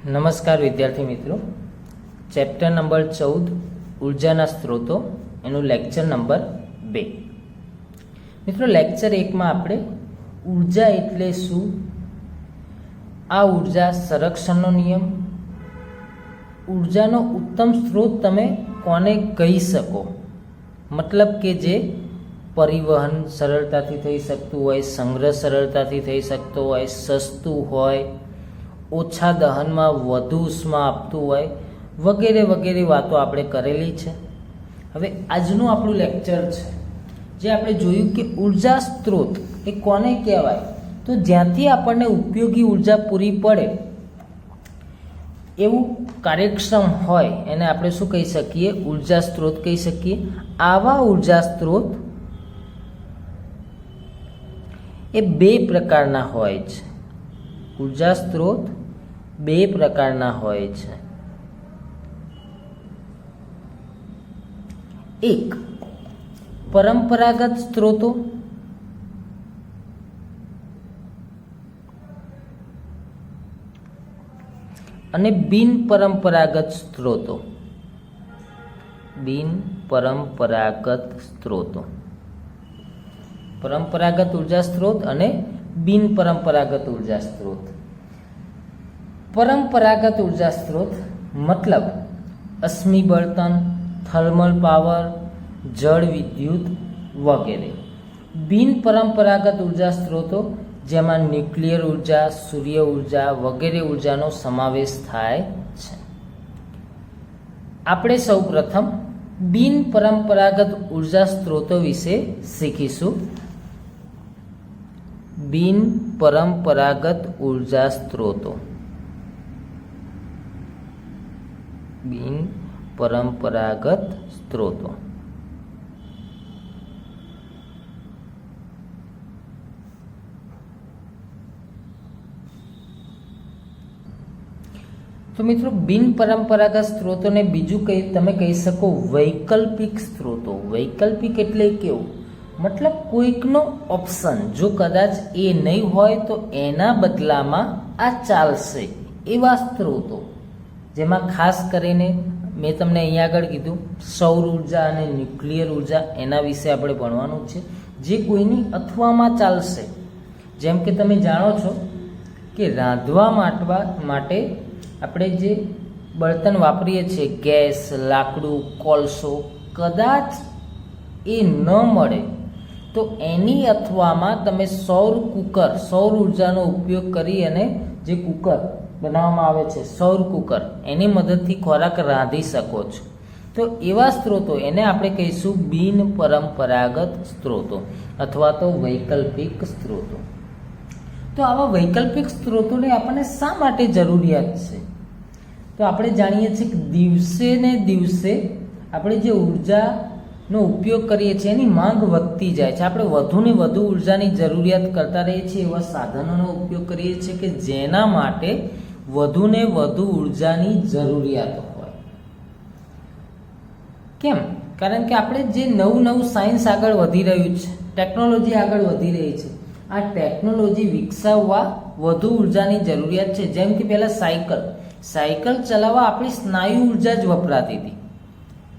નમસ્કાર વિદ્યાર્થી મિત્રો, ચેપ્ટર નંબર 14 ઉર્જાના સ્ત્રોતો, એનું લેક્ચર નંબર 2. મિત્રો, લેક્ચર 1માં આપણે ઉર્જા એટલે શું, આ ઉર્જા સંરક્ષણનો નિયમ, ઉર્જાનો ઉત્તમ સ્ત્રોત તમે કોને કહી શકો, મતલબ કે જે પરિવહન સરળતાથી થઈ શકતું હોય, સંગ્રહ સરળતાથી થઈ શકતો હોય, સસ્તું હોય, ઓછા દહનમાં વધુ ઉષ્મા આપતું હોય, વગેરે વગેરે વાતો આપણે કરેલી છે. હવે આજનું આપણું લેક્ચર છે જે આપણે જોયું કે ઉર્જા સ્ત્રોત એ કોને કહેવાય, તો જ્યાંથી આપણને ઉપયોગી ઉર્જા પૂરી પડે એવું કાર્યક્ષમ હોય એને આપણે શું કહી શકીએ, ઉર્જા સ્ત્રોત કહી શકીએ. આવા ઉર્જા સ્ત્રોત એ બે પ્રકારના હોય છે. ઉર્જા સ્ત્રોત બે પ્રકારના હોય છે. એક પરંપરાગત સ્ત્રોતો અને બિન પરંપરાગત સ્ત્રોતો. બિન પરંપરાગત સ્ત્રોતો, પરંપરાગત ઉર્જા સ્ત્રોત અને બિન પરંપરાગત ઉર્જા સ્ત્રોત. પરંપરાગત ઉર્જા સ્ત્રોત મતલબ અશ્મિ બળતણ, થર્મલ પાવર, જળ વિદ્યુત વગેરે. બિન પરંપરાગત ઉર્જા સ્ત્રોતો જેમાં ન્યુક્લિયર ઉર્જા, સૂર્ય ઉર્જા વગેરે ઉર્જાનો સમાવેશ થાય છે. આપણે સૌ પ્રથમ બિન પરંપરાગત ઉર્જા સ્ત્રોતો વિશે શીખીશું. બિન પરંપરાગત ઉર્જા સ્ત્રોતો. બિન પરંપરાગત સ્ત્રોતો. તો મિત્રો, બિન પરંપરાગત સ્ત્રોતોને બીજું તમે કહી શકો વૈકલ્પિક સ્ત્રોતો. વૈકલ્પિક એટલે કેવું, મતલબ કોઈકનો ઓપ્શન, જો કદાચ એ નહીં હોય તો એના બદલામાં આ ચાલશે, એવા સ્ત્રોતો. જેમાં ખાસ કરીને મેં તમને અહીંયા આગળ કીધું સૌર ઉર્જા અને ન્યુક્લિયર ઉર્જા, એના વિશે આપણે ભણવાનું છે, જે કોઈની અથવામાં ચાલશે. જેમ કે તમે જાણો છો કે રાંધવા માટે આપણે જે બળતણ વાપરીએ છીએ, ગેસ, લાકડું, કોલસો, કદાચ એ ન મળે તો એની અથવામાં તમે સૌર કુકર, સૌર ઉર્જાનો ઉપયોગ કરી અને જે કુકર બનાવવામાં આવે છે, સૌર કુકર, એની મદદથી ખોરાક રાંધી શકો છો. તો એવા સ્ત્રોતો, એને આપણે કહીશું બિન પરંપરાગત સ્ત્રોતો અથવા તો વૈકલ્પિક સ્ત્રોતો. તો આવા વૈકલ્પિક સ્ત્રોતોની આપણને શા માટે જરૂરિયાત છે? તો આપણે જાણીએ છીએ કે દિવસે ને દિવસે આપણે જે ઉર્જાનો ઉપયોગ કરીએ છીએ એની માંગ વધતી જાય છે. આપણે વધુને વધુ ઉર્જાની જરૂરિયાત કરતા રહીએ છીએ, એવા સાધનોનો ઉપયોગ કરીએ છીએ કે જેના માટે વધુને વધુ ઉર્જાની જરૂરિયાત હોય. કેમ? કારણ કે આપણે જે નવું નવું સાયન્સ આગળ વધી રહ્યું છે, ટેકનોલોજી આગળ વધી રહી છે, આ ટેકનોલોજી વિકસાવવા વધુ ઉર્જાની જરૂરિયાત છે. જેમ કે પહેલાં સાયકલ ચલાવવા આપણી સ્નાયુ ઉર્જા જ વપરાતી હતી,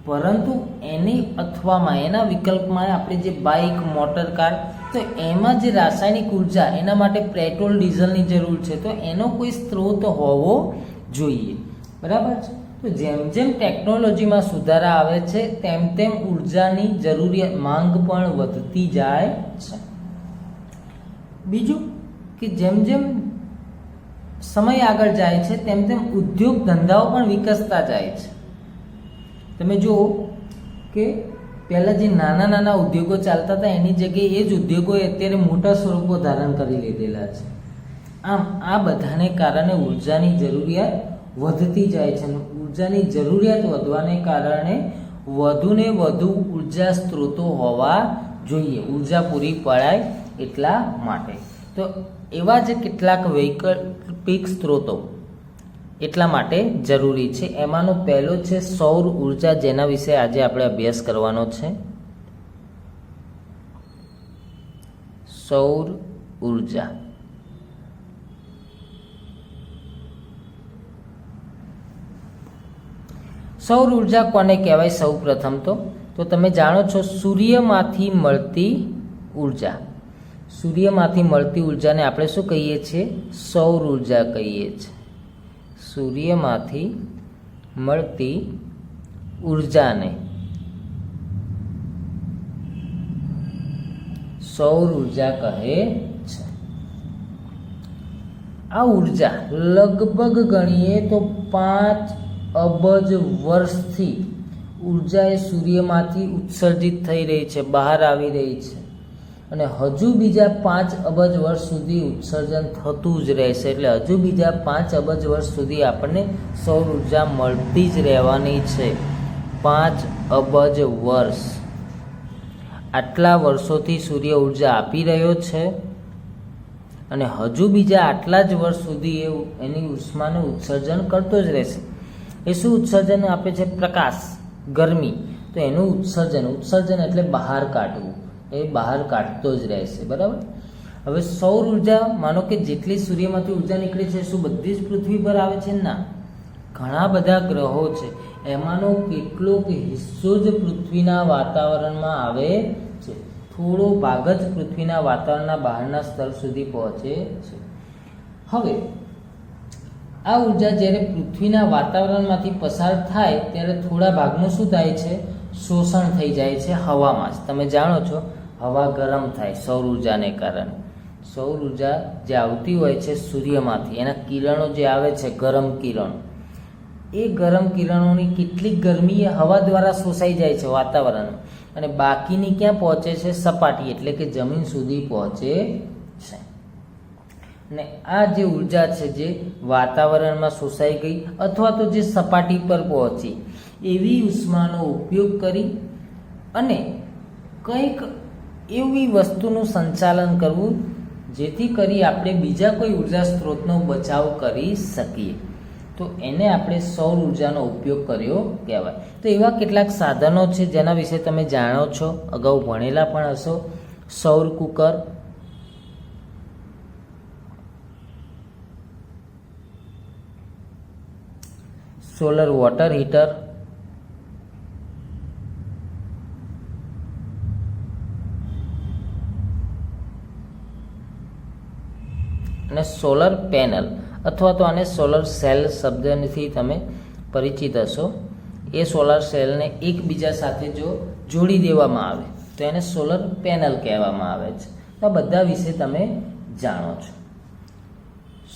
પરંતુ એની અથવામાં, એના વિકલ્પમાં આપણે જે બાઇક, મોટર કાર, તો એમાં જે રાસાયણિક ઉર્જા, એના માટે પેટ્રોલ, ડીઝલની જરૂર છે, તો એનો કોઈ સ્ત્રોત હોવો જોઈએ. બરાબર છે? તો જેમ જેમ ટેકનોલોજીમાં સુધારા આવે છે તેમ તેમ ઉર્જાની જરૂરિયાત, માંગ પણ વધતી જાય છે. બીજું કે જેમ જેમ સમય આગળ જાય છે તેમ તેમ ઉદ્યોગ ધંધાઓ પણ વિકસતા જાય છે. તમે જુઓ કે પહેલાં જે નાના નાના ઉદ્યોગો ચાલતા હતા એની જગ્યાએ એ જ ઉદ્યોગોએ અત્યારે મોટા સ્વરૂપો ધારણ કરી લીધેલા છે. આમ આ બધાને કારણે ઉર્જાની જરૂરિયાત વધતી જાય છે. ઉર્જાની જરૂરિયાત વધવાને કારણે વધુને વધુ ઉર્જા સ્ત્રોતો હોવા જોઈએ, ઉર્જા પૂરી પડાય એટલા માટે. તો એવા જ કેટલાક વૈકલ્પિક સ્ત્રોતો એટલા માટે જરૂરી છે. એમાંનો પહેલો છે સૌર ઉર્જા, જેના વિશે આજે આપણે અભ્યાસ કરવાનો છે. સૌર ઉર્જા. સૌર ઉર્જા કોને કહેવાય? સૌ પ્રથમ તો તમે જાણો છો સૂર્યમાંથી મળતી ઉર્જા. સૂર્યમાંથી મળતી ઉર્જાને આપણે શું કહીએ છીએ? સૌર ઉર્જા કહીએ છીએ. સૂર્યમાંથી મળતી ઉર્જાને સૌર ઉર્જા કહે છે. આ ઉર્જા લગભગ ગણીએ તો 5 અબજ વર્ષથી ઉર્જા એ સૂર્યમાંથી ઉત્સર્જિત થઈ રહી છે, બહાર આવી રહી છે, અને હજુ બીજા 5 અબજ વર્ષ સુધી ઉત્સર્જન થતું જ રહેશે. એટલે હજુ બીજા 5 અબજ વર્ષ સુધી આપણને સૌર ઉર્જા મળતી જ રહેવાની છે. 5 અબજ વર્ષ, આટલા વર્ષોથી સૂર્ય ઉર્જા આપી રહ્યો છે અને હજુ બીજા આટલા જ વર્ષ સુધી એ એની ઉષ્માનું ઉત્સર્જન કરતો જ રહેશે. એ શું ઉત્સર્જન આપે છે? પ્રકાશ, ગરમી. તો એનું ઉત્સર્જન એટલે બહાર કાઢવું, એ બહાર કાઢતો જ રહેશે. બરાબર. હવે સૌર ઉર્જા, માનો કે જેટલી સૂર્યમાંથી ઉર્જા નીકળે છે શું બધી જ પૃથ્વી પર આવે છે? ના, ઘણા બધા ગ્રહો છે, એમાંનો કેટલોક હિસ્સો જ પૃથ્વીના વાતાવરણમાં આવે છે. થોડો ભાગ જ પૃથ્વીના વાતાવરણના બહારના સ્તર સુધી પહોંચે છે. હવે આ ઉર્જા જ્યારે પૃથ્વીના વાતાવરણમાંથી પસાર થાય ત્યારે થોડા ભાગનું શું થાય છે? શોષણ થઈ જાય છે હવામાં જ. તમે જાણો છો હવા ગરમ થાય સૌર ઉર્જાને કારણે. સૌર ઉર્જા જે આવતી હોય છે સૂર્યમાંથી, એના કિરણો જે આવે છે, ગરમ કિરણો, એ ગરમ કિરણોની કેટલીક ગરમી એ હવા દ્વારા શોષાઈ જાય છે વાતાવરણમાં, અને બાકીની ક્યાં પહોંચે છે? સપાટી, એટલે કે જમીન સુધી પહોંચે છે. અને આ જે ઉર્જા છે જે વાતાવરણમાં શોષાઈ ગઈ અથવા તો જે સપાટી પર પહોંચી, એવી ઉષ્માનો ઉપયોગ કરી અને કંઈક એવી વસ્તુનું સંચાલન કરવું જેથી કરી આપણે બીજા કોઈ ઉર્જા સ્ત્રોતનો બચાવ કરી શકીએ. તો એને આપણે સૌર ઉર્જાનો ઉપયોગ કર્યો કહેવાય. તો એવા કેટલાક સાધનો છે જેના વિશે તમે જાણો છો, અગાઉ ભણેલા પણ હશો. સૌર કુકર, સોલર વોટર હીટર, અને સોલર પેનલ, અથવા તો આને સોલર સેલ શબ્દથી તમે પરિચિત હશો. એ સોલર સેલને એકબીજા સાથે જો જોડી દેવામાં આવે તો એને સોલર પેનલ કહેવામાં આવે છે. તો આ બધા વિશે તમે જાણો છો.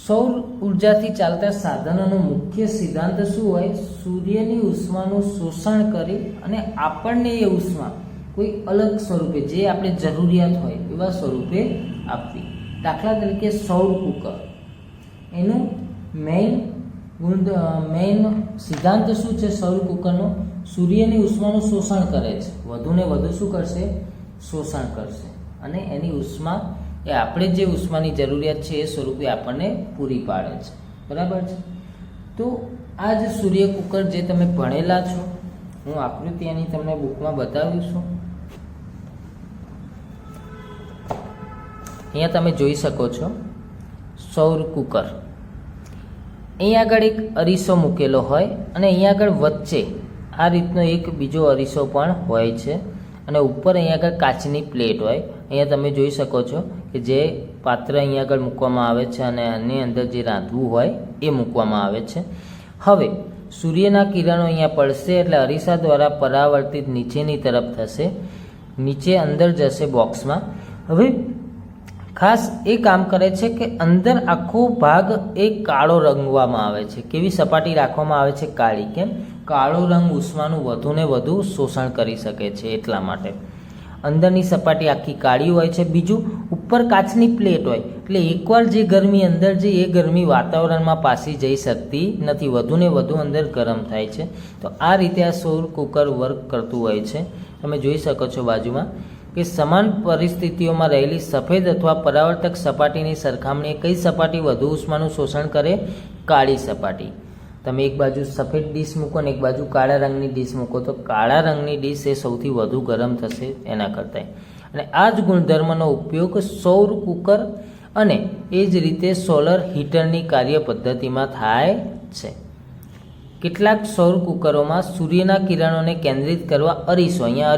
સૌર ઉર્જાથી ચાલતા સાધનોનો મુખ્ય સિદ્ધાંત શું હોય? સૂર્યની ઉષ્માનું શોષણ કરી અને આપણને એ ઉષ્મા કોઈ અલગ સ્વરૂપે, જે આપણે જરૂરિયાત હોય એવા સ્વરૂપે આપવી. દાખલા તરીકે સૌર કુકર, એનું મેઇન સિદ્ધાંત શું છે? સૌર કુકરનો સૂર્યની ઉષ્માનું શોષણ કરે છે, વધુને વધુ શું કરશે? શોષણ કરશે, અને એની ઉષ્મા એ આપણે જે ઉષ્માની જરૂરિયાત છે એ સ્વરૂપે આપણને પૂરી પાડે છે. બરાબર છે. તો આ જ સૂર્ય કુકર જે તમે ભણેલા છો, હું આકૃતિ એની તમને બુકમાં બતાવ્યું છું. અહીંયા તમે જોઈ શકો છો સૌર કુકર. અહીંયા આગળ એક અરીસો મૂકેલો હોય અને અહીંયા આગળ વચ્ચે આ રીતનો એક બીજો અરીસો પણ હોય છે, અને ઉપર અહીંયા આગળ કાચની પ્લેટ હોય. અહીંયા તમે જોઈ શકો છો કે જે પાત્ર અહીંયા આગળ મૂકવામાં આવે છે અને આની અંદર જે રાંધવું હોય એ મૂકવામાં આવે છે. હવે સૂર્યના કિરણો અહીંયા પડશે એટલે અરીસા દ્વારા પરાવર્તિત નીચેની તરફ થશે, નીચે અંદર જશે બોક્સમાં. હવે ખાસ એ કામ કરે છે કે અંદર આખો ભાગ એ કાળો રંગવામાં આવે છે. કેવી સપાટી રાખવામાં આવે છે? કાળી. કેમ? કાળો રંગ ઉષ્માનું વધુને વધુ શોષણ કરી શકે છે, એટલા માટે અંદરની સપાટી આખી કાળી હોય છે. બીજું, ઉપર કાચની પ્લેટ હોય એટલે એકવાર જે ગરમી અંદર જે એ ગરમી વાતાવરણમાં પાછી જઈ શકતી નથી, વધુને વધુ અંદર ગરમ થાય છે. તો આ રીતે આ સૌર કુકર વર્ક કરતું હોય છે. તમે જોઈ શકો છો બાજુમાં કે સમાન પરિસ્થિતિઓમાં રહેલી સફેદ અથવા પરાવર્તક સપાટીની સરખામણીએ કઈ સપાટી વધુ ઉષ્માનું શોષણ કરે? કાળી સપાટી. તમે એક બાજુ સફેદ ડીશ મૂકો ને એક બાજુ કાળા રંગની ડીશ મૂકો તો કાળા રંગની ડીશ એ સૌથી વધુ ગરમ થશે એના કરતાં. અને આ જ ગુણધર્મનો ઉપયોગ સૌર કુકર અને એ જ રીતે સોલર હીટરની કાર્ય પદ્ધતિમાં થાય છે. કેટલાક સૌર કુકરોમાં સૂર્યના કિરણોને કેન્દ્રિત કરવા અરીસો, અહીંયા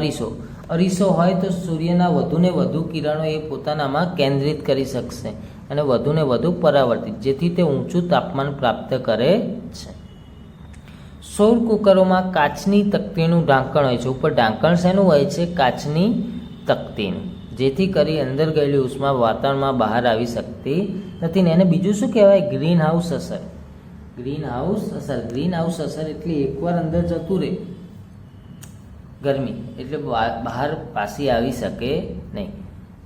અરીસો હોય તો સૂર્યના વધુને વધુ કિરણો એ પોતાનામાં કેન્દ્રિત કરી શકશે અને વધુને વધુ પરાવર્તિત, જેથી તે ઊંચું તાપમાન પ્રાપ્ત કરે છે. સૌર કુકરોમાં કાચની તકતીનું ઢાંકણ હોય છે. ઉપર ઢાંકણ શેનું હોય છે? કાચની તકતીનું, જેથી કરી અંદર ગયેલી ઉષ્મા વાતાવરણમાં બહાર આવી શકતી નથી ને એને બીજું શું કહેવાય? ગ્રીન હાઉસ અસર. ગ્રીન હાઉસ અસર એટલે એકવાર અંદર જતું રહે ગરમી એટલે બહાર પાછી આવી શકે નહીં.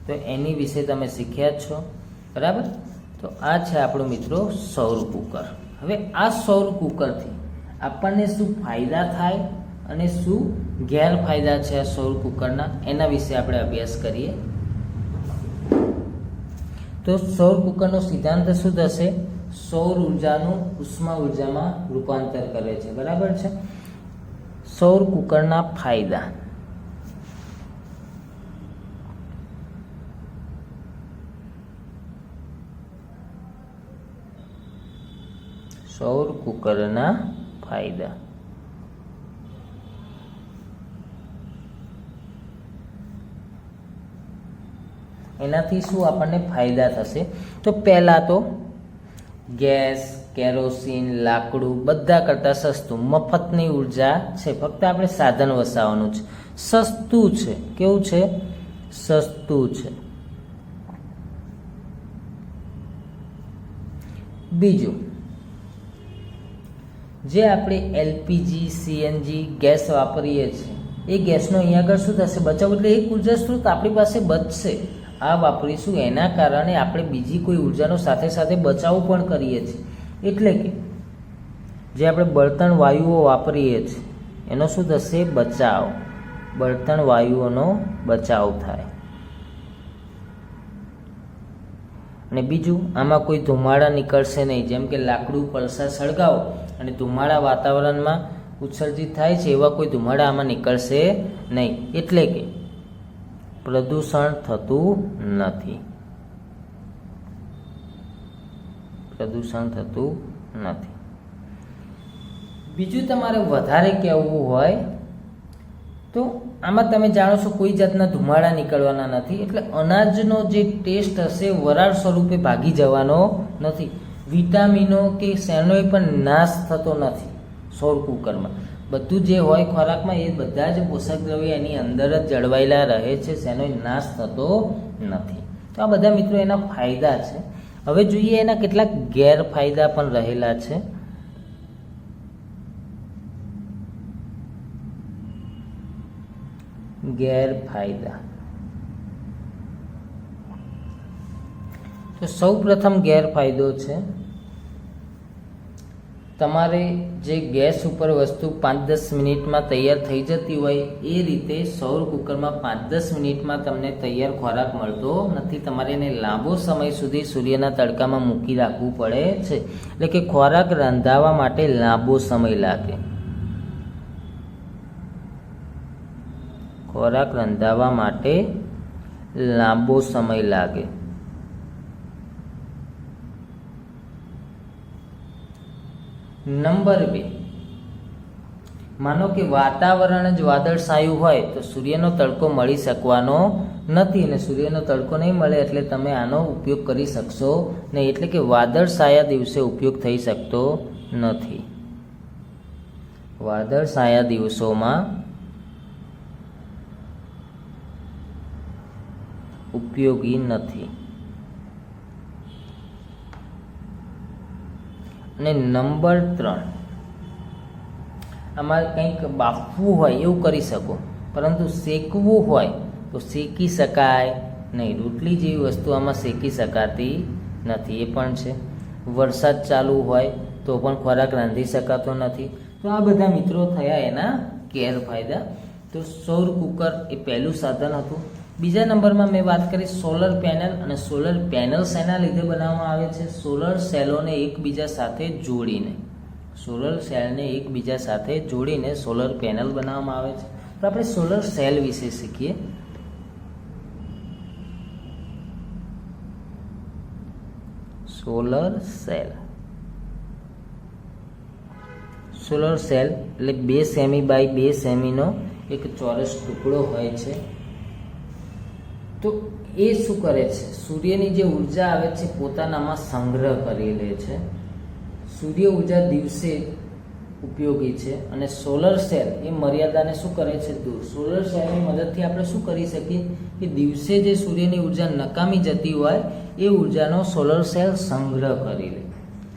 તો એની વિશે તમે શીખ્યા જ છો, બરાબર. તો આ છે આપણું મિત્રો સૌર કુકર. હવે આ સૌર કુકરથી આપણને શું ફાયદા થાય અને શું ગેરફાયદા છે આ સૌર કુકરના, એના વિશે આપણે અભ્યાસ કરીએ. તો સૌર કુકરનો સિદ્ધાંત શું થશે? સૌર ઉર્જાનું ઉષ્મા ઉર્જામાં રૂપાંતર કરે છે, બરાબર છે. સૌર કુકરના ફાયદા. સૌર કુકરના ફાયદા. એનાથી શું આપણને ફાયદા થશે? તો પહેલાં તો ગેસ, કેરોસીન, લાકડું બધા કરતાં સસ્તું, મફતની ઉર્જા છે. ફક્ત આપણે સાધન વસાવવાનું છે. સસ્તું છે. કેવું છે? સસ્તું છે. બીજું, જે આપણે એલપીજી, સીએનજી ગેસ વાપરીએ છીએ એ ગેસનો અહીંયા આગળ શું થશે? બચાવ. એટલે એક ઉર્જા સ્ત્રોત આપણી પાસે બચશે. આ વાપરીશું, એના કારણે આપણે બીજી કોઈ ઉર્જાનો સાથે સાથે બચાવ પણ કરીએ છીએ. એટલે કે જે આપણે બળતણ વાયુઓ વાપરીએ છીએ એનો શું થશે? બચાવ. બળતણ વાયુઓનો બચાવ થાય. અને બીજું, આમાં કોઈ ધુમાડા નીકળશે નહીં. જેમ કે લાકડું પલસા સળગાવો અને ધુમાડા વાતાવરણમાં ઉત્સર્જિત થાય છે, એવા કોઈ ધુમાડા આમાં નીકળશે નહીં. એટલે કે પ્રદૂષણ થતું નથી. બીજું તમારે વધારે કહેવું હોય તો આમાં તમે જાણો છો કોઈ જાતના ધુમાડા નીકળવાના નથી. એટલે અનાજનો જે ટેસ્ટ હશે વરાળ સ્વરૂપે ભાગી જવાનો નથી. વિટામિનો કે શેનોય પણ નાશ થતો નથી સૌર કુકરમાં. બધું જે હોય ખોરાકમાં એ બધા જ પોષક દ્રવ્ય એની અંદર જ જળવાયેલા રહે છે, શેનોય નાશ થતો નથી. તો આ બધા મિત્રો એના ફાયદા છે. હવે જોઈએ એના કેટલાક ગેરફાયદા પણ રહેલા છે. ગેરફાયદા. તો સૌ પ્રથમ ગેરફાયદો છે, તમારે જે ગેસ ઉપર વસ્તુ 5-10 મિનિટમાં તૈયાર થઈ જતી હોય એ રીતે સૌર કુકરમાં 5-10 મિનિટમાં તમને તૈયાર ખોરાક મળતો નથી. તમારે એને લાંબો સમય સુધી સૂર્યના તડકામાં મૂકી રાખવું પડે છે. એટલે કે ખોરાક રાંધવા માટે લાંબો સમય લાગે. ખોરાક રાંધવા માટે લાંબો સમય લાગે. નંબર 2, માનો કે વાતાવરણ જ વાદળછાયું હોય તો સૂર્યનો તડકો મળી શકવાનો નથી, અને સૂર્યનો તડકો નહીં મળે એટલે તમે આનો ઉપયોગ કરી શકશો નહીં. એટલે કે વાદળછાયા દિવસે ઉપયોગ થઈ શકતો નથી. વાદળછાયા દિવસોમાં ઉપયોગી નથી. અને નંબર 3, આમાં કંઈક બાફવું હોય એવું કરી શકો, પરંતુ શેકવું હોય તો શેકી શકાય નહીં. રોટલી જેવી વસ્તુ આમાં શેકી શકાતી નથી, એ પણ છે. વરસાદ ચાલુ હોય તો પણ ખોરાક રાંધી શકાતો નથી. તો આ બધા મિત્રો થયા એના ગેરફાયદા. તો સૌર કુકર એ પહેલું સાધન હતું. બીજા નંબરમાં મેં વાત કરી સોલર પેનલ. અને સોલર પેનલ શેના લીધે બનાવવામાં આવે છે? સોલર સેલોને એકબીજા સાથે જોડીને, સોલર સેલને એકબીજા સાથે જોડીને સોલર પેનલ બનાવવામાં આવે છે. તો આપણે સોલર સેલ વિશે શીખીએ. Solar cell. સોલર સેલ એટલે 2 સેમી બાય 2 સેમીનો એક ચોરસ ટુકડો હોય છે. તો એ શું કરે છે, સૂર્યની જે ઉર્જા આવે છે પોતાનામાં સંગ્રહ કરી લે છે. સૂર્ય ઉર્જા દિવસે ઉપયોગી છે અને સોલર સેલ એ મર્યાદાને શું કરે છે, દૂર. સોલર સેલની મદદથી આપણે શું કરી શકીએ કે દિવસે જે સૂર્યની ઉર્જા નકામી જતી હોય એ ઉર્જાનો સોલર સેલ સંગ્રહ કરી લે.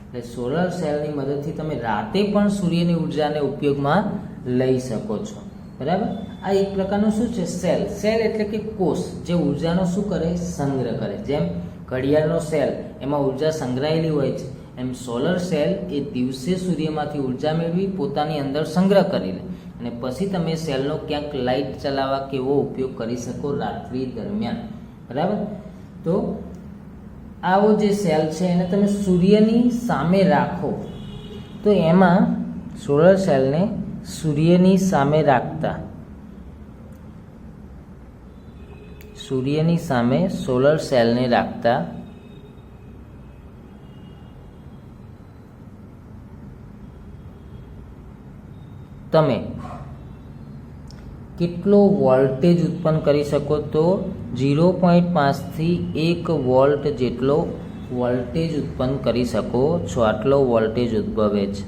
એટલે સોલર સેલની મદદથી તમે રાતે પણ સૂર્યની ઉર્જાને ઉપયોગમાં લઈ શકો છો. બરાબર. આ એક પ્રકારનું શું છે, સેલ. સેલ એટલે કે કોષ જે ઉર્જાનો શું કરે, સંગ્રહ કરે. જેમ ઘડિયાળનો સેલ એમાં ઉર્જા સંગ્રહાયેલી હોય છે, એમ સોલર સેલ એ દિવસે સૂર્યમાંથી ઉર્જા મેળવી પોતાની અંદર સંગ્રહ કરી લે અને પછી તમે સેલનો ક્યાંક લાઇટ ચલાવવા કે એવો ઉપયોગ કરી શકો રાત્રિ દરમિયાન. બરાબર. તો આવો જે સેલ છે એને તમે સૂર્યની સામે રાખો તો એમાં સોલર સેલને સૂર્યની સામે રાખતા સોલર સેલને રાખતા તમે કેટલો વોલ્ટેજ ઉત્પન્ન કરી શકો, તો 0.5 થી 1 વોલ્ટ જેટલો વોલ્ટેજ ઉત્પન્ન કરી શકો છો. આટલો વોલ્ટેજ ઉદ્ભવે છે.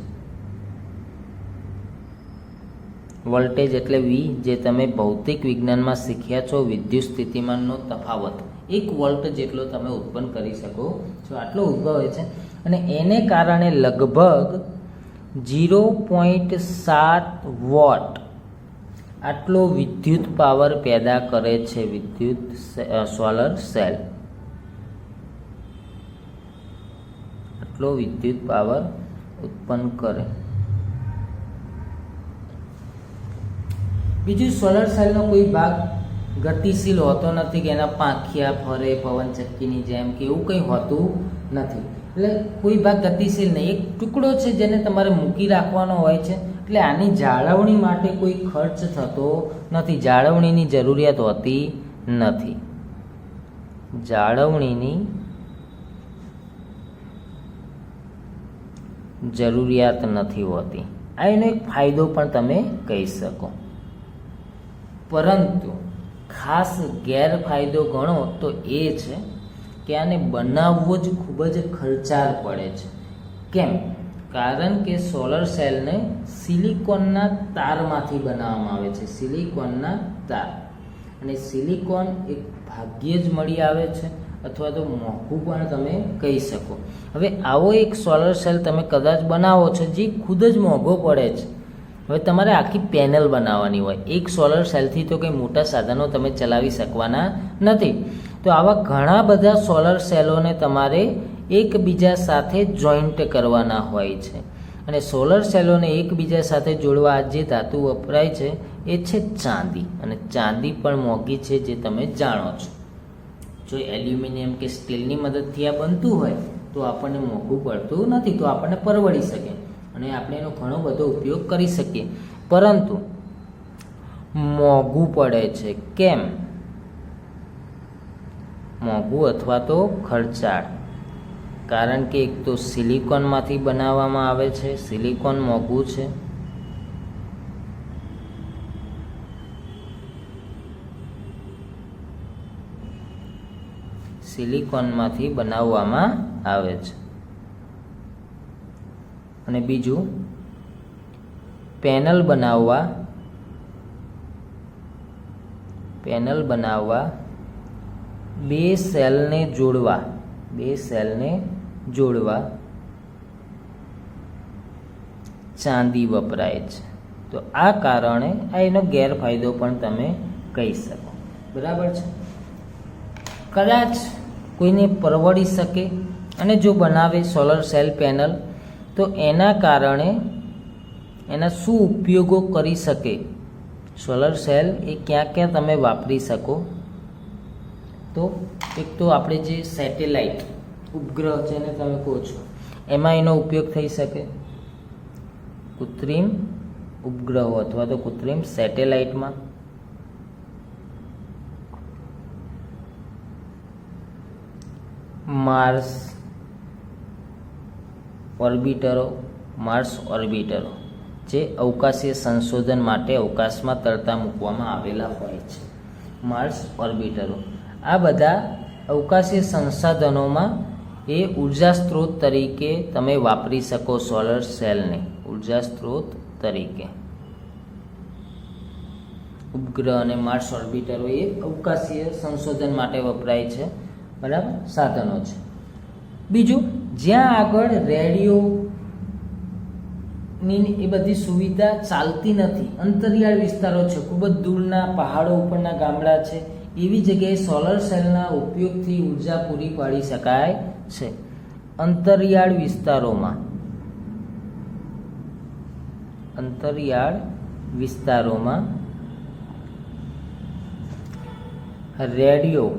વોલ્ટેજ એટલે V, જે તમે ભૌતિક વિજ્ઞાનમાં શીખ્યા છો, વિદ્યુત સ્થિતિમાનનો તફાવત. 1 વોલ્ટ જેટલો તમે ઉત્પન્ન કરી શકો છો. આટલો ઉદ્ભવે છે અને એને કારણે લગભગ 0.7 વોટ આટલો વિદ્યુત પાવર પેદા કરે છે સોલર સેલ. આટલો વિદ્યુત પાવર ઉત્પન્ન કરે. બીજું, સોલર સેલનો કોઈ ભાગ ગતિશીલ હોતો નથી કે એના પાંખિયા ફરે પવનચક્કીની જેમ કે એવું કંઈ હોતું નથી. એટલે કોઈ ભાગ ગતિશીલ નહીં, એક ટુકડો છે જેને તમારે મૂકી રાખવાનો હોય છે. એટલે આની જાળવણી માટે કોઈ ખર્ચ થતો નથી, જાળવણીની જરૂરિયાત હોતી નથી. જાળવણીની જરૂરિયાત નથી હોતી. આ એનો એક ફાયદો પણ તમે કહી શકો. પરંતુ ખાસ ગેરફાયદો ગણો તો એ છે કે આને બનાવવો જ ખૂબ જ ખર્ચાળ પડે છે. કેમ? કારણ કે સોલર સેલને સિલિકોનના તારમાંથી બનાવવામાં આવે છે. સિલિકોનના તાર. અને સિલિકોન એક ભાગ્યે જ મળી આવે છે અથવા તો મોંઘું પણ તમે કહી શકો. હવે આવો એક સોલર સેલ તમે કદાચ બનાવો છો જે ખુદ જ મોંઘો પડે છે. હવે તમારે આખી પેનલ બનાવવાની હોય. એક સોલર સેલથી તો કંઈ મોટા સાધનો તમે ચલાવી શકવાના નથી. તો આવા ઘણા બધા સોલર સેલોને તમારે એકબીજા સાથે જોઈન્ટ કરવાના હોય છે. અને સોલર સેલોને એકબીજા સાથે જોડવા જે ધાતુ વપરાય છે એ છે ચાંદી. અને ચાંદી પણ મોંઘી છે, જે તમે જાણો છો. જો એલ્યુમિનિયમ કે સ્ટીલની મદદથી આ બનતું હોય તો આપણને મોંઘું પડતું નથી, તો આપણને પરવડી શકે અને આપણે એનો ઘણો બધો ઉપયોગ કરી શકીએ. પરંતુ મોંઘું પડે છે. કેમ? મોંઘું અથવા તો ખર્ચાળ. કારણ કે એક તો સિલિકોનમાંથી બનાવવામાં આવે છે, સિલિકોન મોંઘું છે. સિલિકોનમાંથી બનાવવામાં આવે છે. અને બીજું, પેનલ બનાવવા બે સેલને જોડવા ચાંદી વપરાય છે. તો આ કારણે આ એનો ગેરફાયદો પણ તમે કહી શકો. બરાબર છે. કદાચ કોઈને પરવડી શકે અને જો બનાવે સોલર સેલ પેનલ, તો એના કારણે એના શું ઉપયોગો કરી શકે. સોલર સેલ એ ક્યાં ક્યાં તમે વાપરી શકો, તો એક તો આપણે જે સેટેલાઇટ ઉપગ્રહ જેને તમે કહો છો એમાં એનો ઉપયોગ થઈ શકે. કૃત્રિમ ઉપગ્રહો અથવા તો કૃત્રિમ સેટેલાઇટમાં. માર્સ ઓર્બિટરો જે અવકાશીય સંશોધન માટે અવકાશમાં તરતા મૂકવામાં આવેલા હોય છે, માર્સ ઓર્બિટરો. આ બધા અવકાશીય સંસાધનોમાં એ ઉર્જા સ્ત્રોત તરીકે તમે વાપરી શકો સોલર સેલને, ઉર્જા સ્ત્રોત તરીકે. ઉપગ્રહ અને માર્સ ઓર્બિટરો એ અવકાશીય સંશોધન માટે વપરાય છે, બરાબર, સાધનો છે. બીજું, જ્યાં આગળ રેડિયોની એ બધી સુવિધા ચાલતી નથી, અંતરિયાળ વિસ્તારો છે, ખૂબ જ દૂરના પહાડો ઉપરના ગામડા છે, એવી જગ્યાએ સોલર સેલના ઉપયોગથી ઉર્જા પૂરી પાડી શકાય છે. અંતરિયાળ વિસ્તારોમાં રેડિયો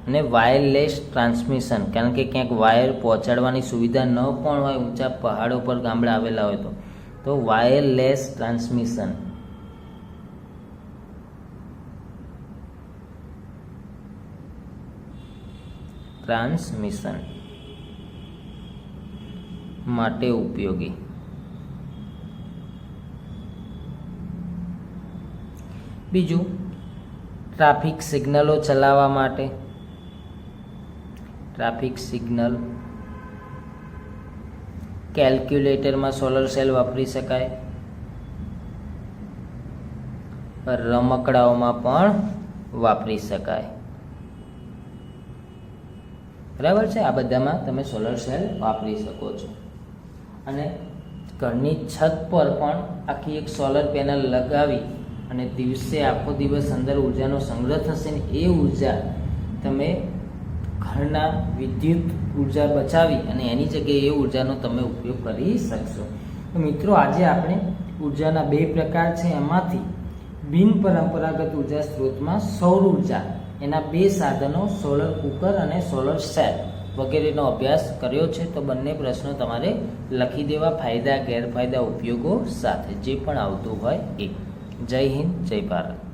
અને વાયરલેસ ટ્રાન્સમિશન, કારણ કે ક્યાંક વાયર પહોંચાડવાની સુવિધા ન પણ હોય, ઊંચા પહાડો પર ગામડા આવેલા હોય તો વાયરલેસ ટ્રાન્સમિશન માટે ઉપયોગી. બીજું, ટ્રાફિક સિગ્નલો ચલાવવા માટે, ટ્રાફિક સિગ્નલ કેલ્ક્યુલેટરમાં સોલર સેલ વાપરી શકાય, રમકડાઓમાં પણ વાપરી શકાય, બરાબર છે. આ બધામાં તમે સોલર સેલ વાપરી શકો છો. અને ઘરની છત પર પણ આખી એક સોલર પેનલ લગાવી અને દિવસે આખો દિવસ અંદર ઉર્જાનો સંગ્રહ થશે ને એ ઉર્જા તમે ઘરના વિદ્યુત ઉર્જા બચાવી અને એની જગ્યાએ એ ઉર્જાનો તમે ઉપયોગ કરી શકશો. તો મિત્રો, આજે આપણે ઉર્જાના 2 પ્રકાર છે, એમાંથી બિન પરંપરાગત ઉર્જા સ્ત્રોતમાં સૌર ઉર્જા, એના 2 સાધનો સોલર કુકર અને સોલર સેલ વગેરેનો અભ્યાસ કર્યો છે. તો બંને પ્રશ્નો તમારે લખી દેવા, ફાયદા ગેરફાયદા ઉપયોગો સાથે, જે પણ આવતું હોય એ. જય હિન્દ, જય ભારત.